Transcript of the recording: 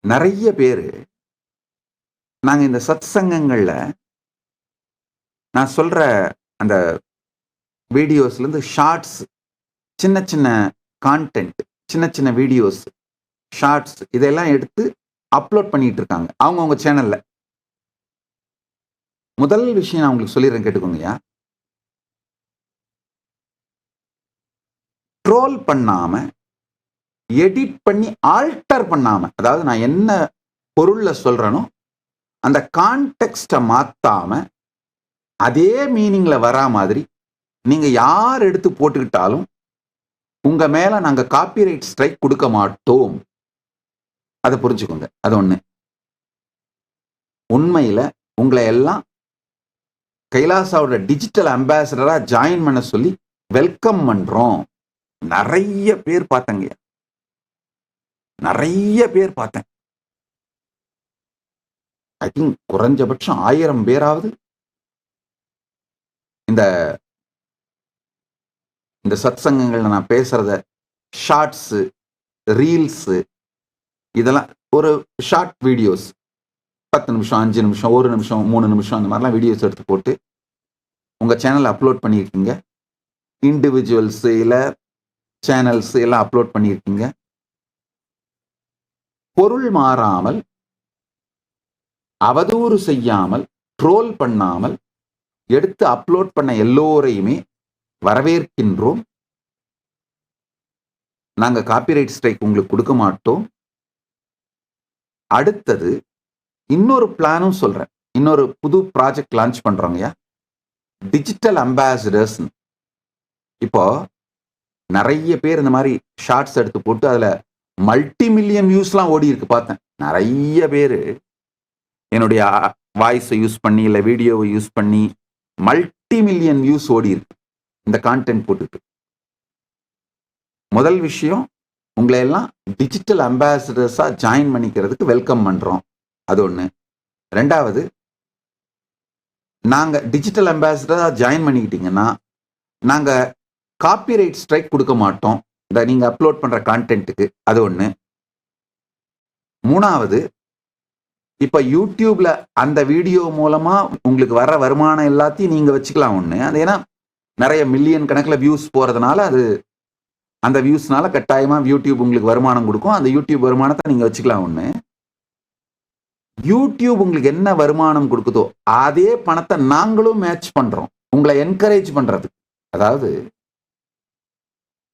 நிறைய பேரு நாங்க இந்த சத் சங்கங்கள்ல நான் சொல்ற அந்த வீடியோஸ்லேருந்து ஷார்ட்ஸ், சின்ன சின்ன கான்டென்ட், சின்ன சின்ன வீடியோஸ், ஷார்ட்ஸ் இதெல்லாம் எடுத்து அப்லோட் பண்ணிட்டு இருக்காங்க அவங்கவுங்க சேனல்ல. முதல் விஷயம் நான் உங்களுக்கு சொல்லிடுறேன், கேட்டுக்கோங்கய்யா. ட்ரோல் பண்ணாம, எடிட் பண்ணி ஆல்டர் பண்ணாம, அதாவது நான் என்ன பொருள்ல சொல்றேனோ அந்த கான்டெக்ஸ்ட மாத்தாம அதே மீனிங்ல வரா மாதிரி நீங்க யார் எடுத்து போட்டுக்கிட்டாலும் உங்க மேல நாங்க காப்பிரைட் ஸ்ட்ரைக் கொடுக்க மாட்டோம். அதை புரிஞ்சுக்கோங்க. அது ஒண்ணு. உண்மையில உங்களை எல்லாம் கைலாசாவோட டிஜிட்டல் அம்பாசிடரா ஜாயின் பண்ண சொல்லி வெல்கம் பண்றோம். நிறைய பேர் பார்த்தங்க, நிறைய பேர் பார்த்தேன். ஐ திங்க் குறைஞ்சபட்சம் 1000 பேராவது இந்த சத் சங்கங்கள்ல நான் பேசுறத ஷார்ட்ஸ், ரீல்ஸ், இதெல்லாம் ஒரு ஷார்ட் வீடியோஸ் 10 நிமிஷம், 5 நிமிஷம், 1 நிமிஷம், 3 நிமிஷம் அந்த மாதிரிலாம் வீடியோஸ் எடுத்து போட்டு உங்க சேனல் அப்லோட் பண்ணியிருக்கீங்க. இண்டிவிஜுவல்ஸ் இல்ல சேனல்ஸ் எல்லாம் அப்லோட் பண்ணியிருக்கீங்க. பொருள் மாறாமல், அவதூறு செய்யாமல், ட்ரோல் பண்ணாமல் எடுத்து அப்லோட் பண்ண எல்லோரையுமே வரவேற்கின்றோம். நாங்க காப்பிரைட் ஸ்ட்ரைக் உங்களுக்கு கொடுக்க மாட்டோம். அடுத்தது இன்னொரு பிளானும் சொல்றேன். இன்னொரு புது ப்ராஜெக்ட் லான்ச் பண்றோங்கய்யா, டிஜிட்டல் அம்பாசிடர்ஸ். இப்போ நிறைய பேர் இந்த மாதிரி ஷார்ட்ஸ் எடுத்து போட்டு அதுல மல்டி மில்லியன் வியூஸ்லாம் ஓடி இருக்கு பார்த்தேன். நிறைய பேர் என்னுடைய வாய்ஸை யூஸ் பண்ணி இல்லை வீடியோவை யூஸ் பண்ணி மல்டி மில்லியன் வியூஸ் ஓடி இருக்கு இந்த கான்டென்ட் போட்டுட்டு. முதல் விஷயம், உங்களை எல்லாம் டிஜிட்டல் அம்பாசிடர்ஸா ஜாயின் பண்ணிக்கிறதுக்கு வெல்கம் பண்றோம். அது ஒண்ணு. ரெண்டாவது, நாங்க டிஜிட்டல் அம்பாசிடரா ஜாயின் பண்ணிக்கிட்டீங்கன்னா நாங்க காப்பிரைட் ஸ்ட்ரைக் கொடுக்க மாட்டோம் இந்த நீங்க அப்லோட் பண்ற கான்டென்ட்டுக்கு. அது ஒண்ணு. மூணாவது, இப்ப யூடியூப்ல அந்த வீடியோ மூலமா உங்களுக்கு வர வருமானம் எல்லாத்தையும் நீங்க வச்சுக்கலாம். ஒண்ணு, அது ஏன்னா நிறைய மில்லியன் கணக்குல வியூஸ் போறதுனால அது அந்த வியூஸ்னால கட்டாயமா யூடியூப் உங்களுக்கு வருமானம் கொடுக்கும். அந்த யூடியூப் வருமானத்தை நீங்க வச்சுக்கலாம். ஒண்ணு. யூடியூப் உங்களுக்கு என்ன வருமானம் கொடுக்குதோ அதே பணத்தை நாங்களும் மேட்ச் பண்றோம் உங்களை என்கரேஜ் பண்றதுக்கு. அதாவது